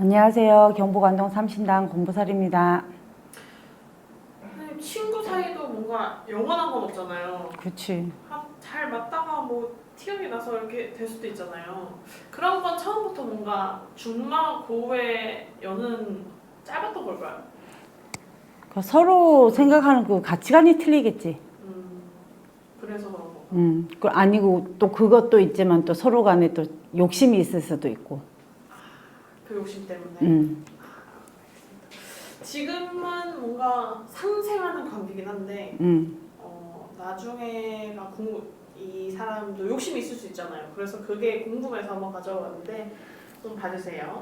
안녕하세요. 경북 안동 삼신당 공부살입니다. 선생님, 친구 사이도 뭔가 영원한 건 없잖아요. 그치. 잘 맞다가 뭐 티격이 나서 이렇게 될 수도 있잖아요. 그런 건 처음부터 뭔가 중마 고우의 연은 짧았던 걸까요? 서로 생각하는 그 가치관이 틀리겠지. 그래서 그런 거. 그 아니고 또 그것도 있지만 또 서로 간에 또 욕심이 있을 수도 있고. 그 욕심 때문에. 음. 지금은 뭔가 상생하는 관계긴 한데 나중에가 이 사람도 욕심이 있을 수 있잖아요. 그래서 그게 궁금해서 한번 가져왔는데 좀 봐주세요.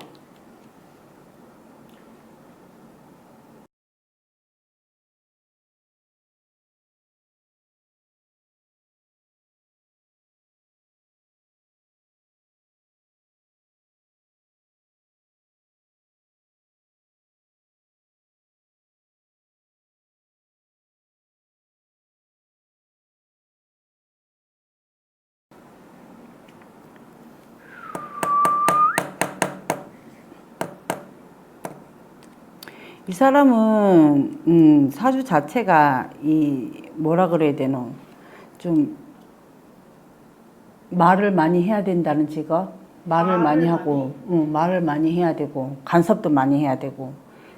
이 사람은 사주 자체가 뭐라 그래야 되노? 좀 말을 많이 해야 된다는 직업? 말을 많이 하고, 말을 많이 해야 되고, 간섭도 많이 해야 되고.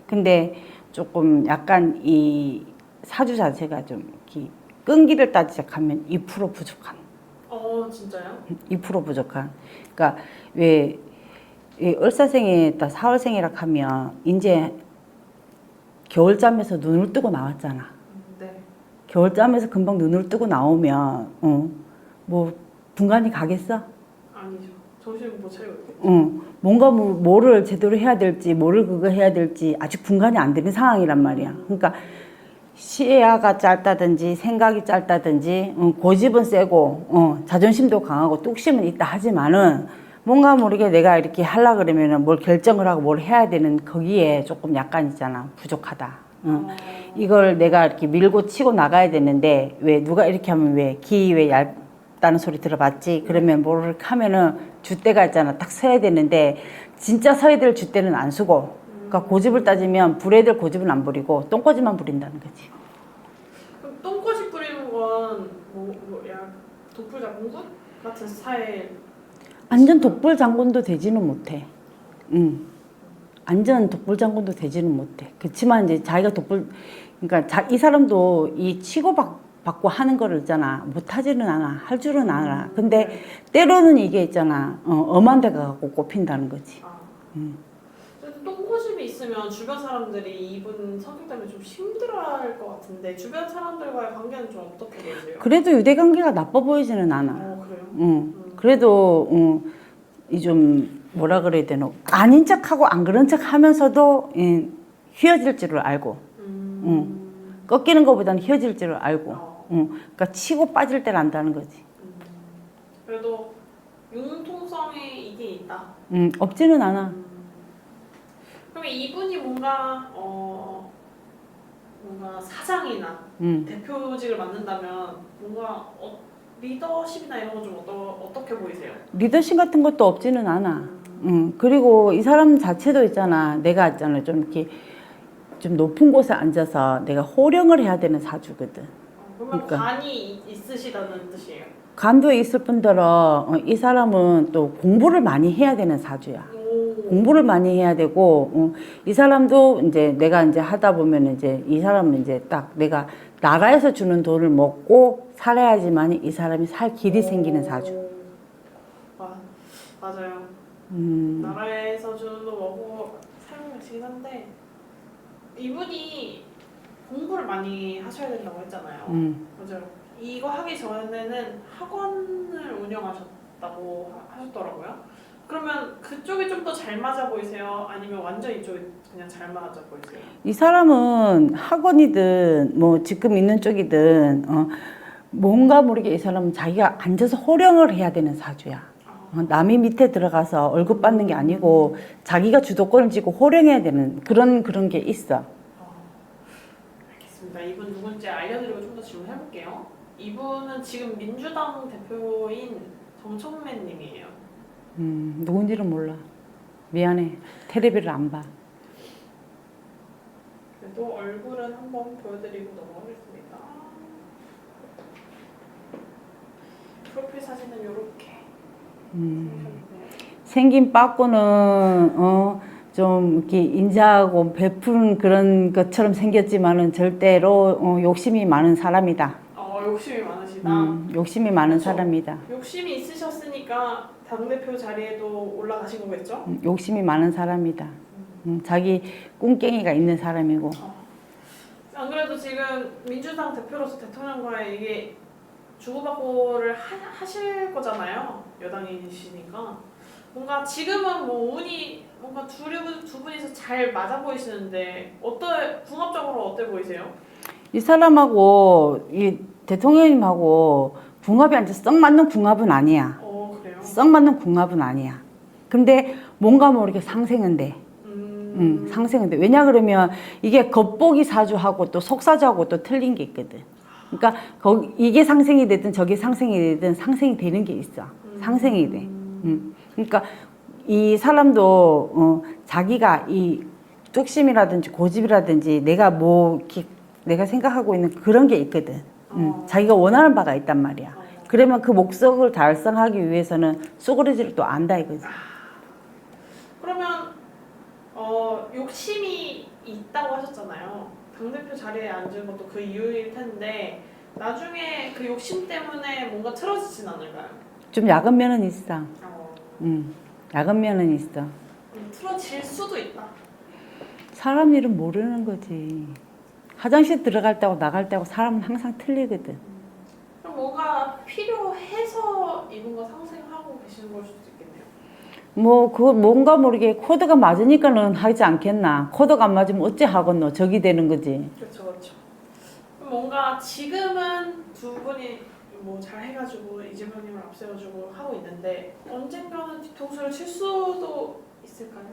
근데 조금 약간 이 사주 자체가 좀 이렇게 끈기를 따지자면 2% 부족한. 진짜요? 2% 부족한. 그러니까 왜 을사생에 딱 사월생이라 하면 이제 겨울잠에서 눈을 뜨고 나왔잖아. 네. 겨울잠에서 금방 눈을 뜨고 나오면 뭐 분간이 가겠어? 아니죠. 정신 못 차리고 있겠죠. 뭔가 뭐를 제대로 해야 될지 뭐를 그거 해야 될지 아직 분간이 안 되는 상황이란 말이야. 그러니까 시야가 짧다든지 생각이 짧다든지 고집은 세고 자존심도 강하고 뚝심은 있다 하지만은 뭔가 모르게 내가 이렇게 하려 그러면은 뭘 결정을 하고 뭘 해야 되는 거기에 조금 약간 있잖아. 부족하다. 이걸 내가 이렇게 밀고 치고 나가야 되는데 왜 누가 이렇게 하면 왜 기 왜 얇다는 소리 들어봤지? 그러면 뭐를 하면은 줏대가 있잖아. 딱 서야 되는데 진짜 서야 될 줏대는 안 서고 그러니까 고집을 따지면 부래들 고집은 안 부리고 똥꼬집만 부린다는 거지. 그럼 똥꼬집 부리는 건 독불장군 같은 스타일. 완전 독불 장군도 되지는 못해. 완전 독불 장군도 되지는 못해. 그렇지만 이제 자기가 그러니까 이 사람도 이 치고받고 하는 거를 있잖아. 못하지는 않아. 할 줄은 알아. 근데 때로는 이게 있잖아. 엄한 데가 갖고 꼽힌다는 거지. 똥꼬집이 있으면 주변 사람들이 이분 성격 때문에 좀 힘들어할 것 같은데 주변 사람들과의 관계는 좀 어떻게 되세요? 그래도 유대관계가 나빠 보이지는 않아. 그래요? 그래도 이 좀 뭐라 그래야 되노? 아닌 척하고 안 그런 척 하면서도 휘어질 줄을 알고 꺾이는 것보다는 휘어질 줄을 알고 그러니까 치고 빠질 때를 안다는 거지. 그래도 융통성에 이게 있다. 없지는 않아. 그러면 이분이 뭔가 사장이나 대표직을 맡는다면 뭔가 리더십이나 이런 건 좀 어떻게 보이세요? 리더십 같은 것도 없지는 않아. 그리고 이 사람 자체도 있잖아. 내가 있잖아. 좀 이렇게 좀 높은 곳에 앉아서 내가 호령을 해야 되는 사주거든. 그러면 그러니까. 관이 있으시다는 뜻이에요? 간도 있을 뿐더러 이 사람은 또 공부를 많이 해야 되는 사주야. 공부를 많이 해야 되고 이 사람도 이제 내가 이제 하다 보면 이제 이 사람은 이제 딱 내가 나라에서 주는 돈을 먹고 살아야지만 이 사람이 살 길이 생기는 사주. 맞아요. 나라에서 주는 돈 먹고 살면 되긴 한데 이분이 공부를 많이 하셔야 된다고 했잖아요. 맞아요. 이거 하기 전에는 학원을 운영하셨다고 하셨더라고요. 그러면 그쪽이 좀 더 잘 맞아 보이세요? 아니면 완전 이쪽이 그냥 잘 맞아 보이세요? 이 사람은 학원이든 뭐 지금 있는 쪽이든 뭔가 모르게 이 사람은 자기가 앉아서 호령을 해야 되는 사주야. 남이 밑에 들어가서 월급 받는 게 아니고 자기가 주도권을 쥐고 호령해야 되는 그런 게 있어. 알겠습니다. 이분 누군지 알려드리고 좀 더 질문해볼게요. 이분은 지금 민주당 대표인 정청래 님이에요. 누군지는 몰라. 미안해. 텔레비를 안 봐. 그래도 얼굴은 한번 보여드리고 넘어가겠습니다. 프로필 사진은 이렇게 생긴 빠꾸는 좀 이렇게 인자하고 베푸는 그런 것처럼 생겼지만은 절대로 욕심이 많은 사람이다. 욕심이 많으시다. 욕심이 많은 그렇죠. 사람이다. 욕심이 있으셨으니까 당대표 자리에도 올라가신 거겠죠? 욕심이 많은 사람이다. 자기 꿍깽이가 있는 사람이고. 안 그래도 지금 민주당 대표로서 대통령과의 이게 주고받고를 하실 거잖아요. 여당이시니까. 뭔가 지금은 뭐 운이 뭔가 두 분이서 잘 맞아 보이시는데 궁합적으로 어때 보이세요? 이 사람하고 이 대통령님하고 궁합이 아니라 썩 맞는 궁합은 아니야. 그래요? 썩 맞는 궁합은 아니야. 근데 뭔가 모르게 상생은 돼. 상생은 돼. 왜냐 그러면 이게 겉보기 사주하고 또 속사주하고 또 틀린 게 있거든. 그러니까 이게 상생이 되든 저게 상생이 되든 상생이 되는 게 있어. 상생이 돼. 그러니까 이 사람도 자기가 이 뚝심이라든지 고집이라든지 내가 생각하고 있는 그런 게 있거든. 자기가 원하는 바가 있단 말이야. 그러면 그 목적을 달성하기 위해서는 쏘그러지를 또 안다 이거지. 그러면 욕심이 있다고 하셨잖아요. 당대표 자리에 앉은 것도 그 이유일 텐데 나중에 그 욕심 때문에 뭔가 틀어지진 않을까요? 좀 야근 면은 있어. 야근 면은 있어. 틀어질 수도 있다. 사람 일은 모르는 거지. 화장실 들어갈 때하고 나갈 때하고 사람은 항상 틀리거든. 그럼 뭐가 필요해서 이분 거 상생하고 계시는 걸 수도 있겠네요. 뭐 그거 뭔가 모르게 코드가 맞으니까는 하지 않겠나. 코드가 안 맞으면 어찌 하겠노. 적이 되는 거지. 그렇죠, 그렇죠. 그럼 뭔가 지금은 두 분이 뭐 잘 해가지고 이재명님을 앞세워주고 하고 있는데 언젠가는 뒤통수를 칠 수도 있을까요?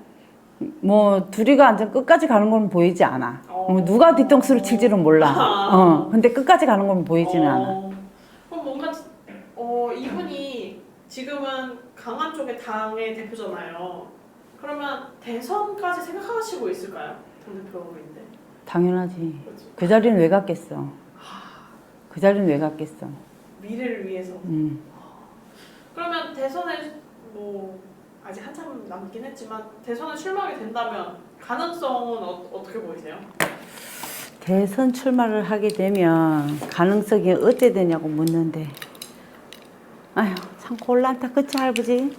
뭐 둘이가 완전 끝까지 가는 건 보이지 않아. 뭐 누가 뒤통수를 칠지는 몰라. 근데 끝까지 가는 건 보이지는 않아. 그럼 뭔가 이분이 지금은 강한 쪽의 당의 대표잖아요. 그러면 대선까지 생각하시고 있을까요? 당대표인데. 당연하지. 그렇죠. 그 자리는 왜 갔겠어. 그 자리는 왜 갔겠어. 미래를 위해서. 그러면 대선에 뭐 아직 한참 남긴 했지만 대선에 출마하게 된다면 가능성은 어떻게 보이세요? 대선 출마를 하게 되면 가능성이 어째 되냐고 묻는데 아휴 참 곤란하다 그치 할아버지?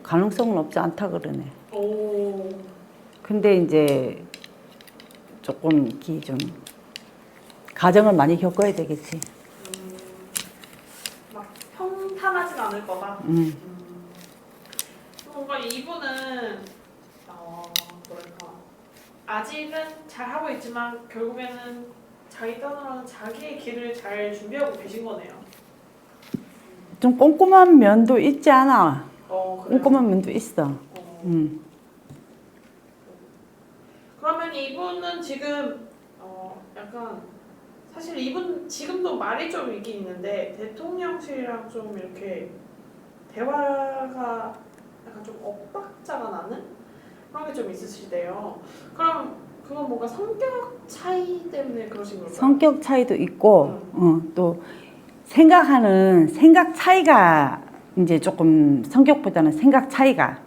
가능성은 없지 않다 그러네. 근데 이제 조금 이렇게 좀 가정을 많이 겪어야 되겠지. 막 평탄하진 않을 거다. 뭔가 이분은 뭐랄까 아직은 잘 하고 있지만 결국에는 자기 떠나는 자기의 길을 잘 준비하고 계신 거네요. 좀 꼼꼼한 면도 있지 않아? 그래요? 꼼꼼한 면도 있어. 그러면 이분은 지금 약간 사실 이분 지금도 말이 좀 있긴 있는데 대통령실이랑 좀 이렇게 대화가 약간 좀 엇박자가 나는 그런 게 좀 있으시대요. 그럼 그건 뭔가 성격 차이 때문에 그러신 걸까요? 성격 차이도 있고 또 생각하는 생각 차이가 이제 조금 성격보다는 생각 차이가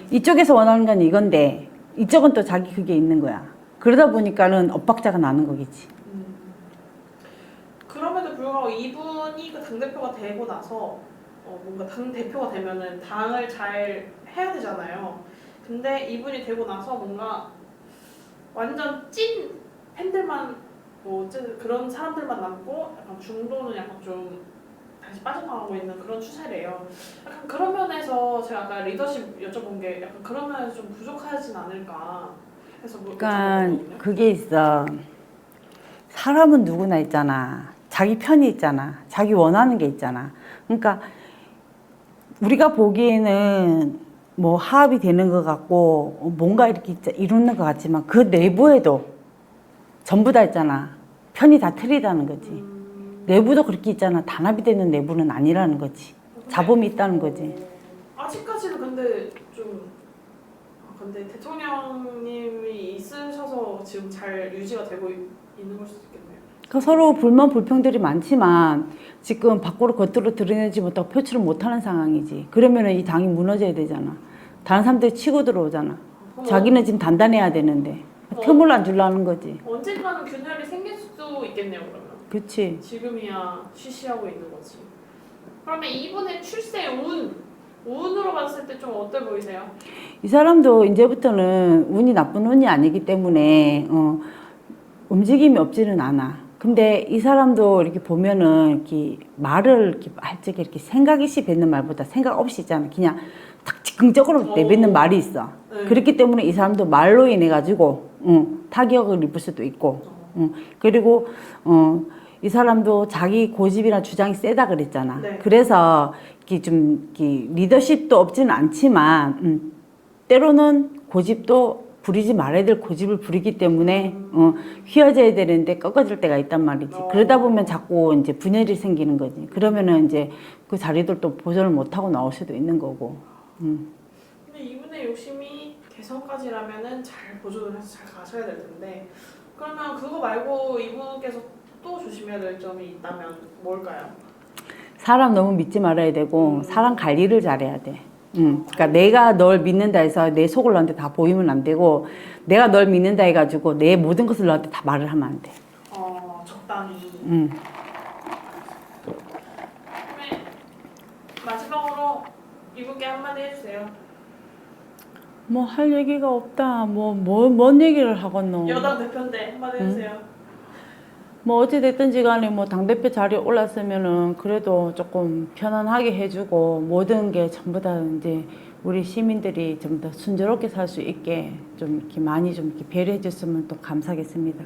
이쪽에서 원하는 건 이건데 이쪽은 또 자기 그게 있는 거야. 그러다 보니까는 엇박자가 나는 거겠지. 그럼에도 불구하고 이분이 그 당대표가 되고 나서 뭔가 당대표가 되면은 당을 잘 해야 되잖아요. 근데 이분이 되고 나서 뭔가 완전 찐 팬들만 뭐 그런 사람들만 남고 약간 중도는 약간 좀 다시 빠져나가고 있는 그런 추세래요. 약간 그런 면에서 제가 아까 리더십 여쭤본 게 약간 그런 면에서 좀 부족하진 않을까 해서 뭐 그러니까 여쭤봤거든요. 그게 있어. 사람은 누구나 있잖아. 자기 편이 있잖아. 자기 원하는 게 있잖아. 그러니까 우리가 보기에는 뭐 화합이 되는 것 같고 뭔가 이렇게 이루는 것 같지만 그 내부에도 전부 다 있잖아. 편이 다 틀리다는 거지. 내부도 그렇게 있잖아. 단합이 되는 내부는 아니라는 거지. 자범이 있다는 거지. 아직까지는 근데 근데 대통령님이 있으셔서 지금 잘 유지가 되고 있는 걸 수도 있겠네요. 그 서로 불만 불평들이 많지만 지금 밖으로 겉으로 드러내지 못하고 표출을 못하는 상황이지. 그러면은 이 당이 무너져야 되잖아. 다른 사람들이 치고 들어오잖아. 자기는 지금 단단해야 되는데 틈을 안 주려는 거지. 언젠가는 균열이 생길 수도 있겠네요. 그러면. 그치. 지금이야 쉬쉬하고 있는 거지. 그러면 이분의 출세 운으로 봤을 때 좀 어때 보이세요? 이 사람도 이제부터는 운이 나쁜 운이 아니기 때문에 움직임이 없지는 않아. 근데 이 사람도 이렇게 보면은 이렇게 말을 이렇게 할 적에 이렇게 생각 있이 뱉는 말보다 생각 없이 있잖아. 그냥 딱 즉흥적으로 내뱉는 말이 있어. 네. 그렇기 때문에 이 사람도 말로 인해 가지고 타격을 입을 수도 있고. 그리고 이 사람도 자기 고집이나 주장이 세다 그랬잖아. 네. 그래서 이렇게 좀 이렇게 리더십도 없지는 않지만 때로는 고집도 부리지 말아야 될 고집을 부리기 때문에 휘어져야 되는데 꺾어질 때가 있단 말이지. 그러다 보면 자꾸 이제 분열이 생기는 거지. 그러면은 이제 그 자리들도 보존을 못하고 나올 수도 있는 거고. 근데 이분의 욕심이 개선까지라면은 잘 보존을 해서 잘 가셔야 될 텐데 그러면 그거 말고 이분께서 또 조심해야 될 점이 있다면 뭘까요? 사람 너무 믿지 말아야 되고 사람 관리를 잘해야 돼. 그러니까 내가 널 믿는다 해서 내 속을 너한테 다 보이면 안 되고 내가 널 믿는다 해가지고 내 모든 것을 너한테 다 말을 하면 안 돼. 적당히. 음. 그러면 마지막으로 이분께 한마디 해주세요. 뭐 할 얘기가 없다. 뭔 얘기를 하겠노. 여당 대표인데 한마디 해주세요. 뭐 어찌됐든지 간에 뭐 당대표 자리에 올랐으면은 그래도 조금 편안하게 해주고 모든 게 전부 다 이제 우리 시민들이 좀 더 순조롭게 살 수 있게 좀 이렇게 많이 좀 이렇게 배려해 줬으면 또 감사하겠습니다.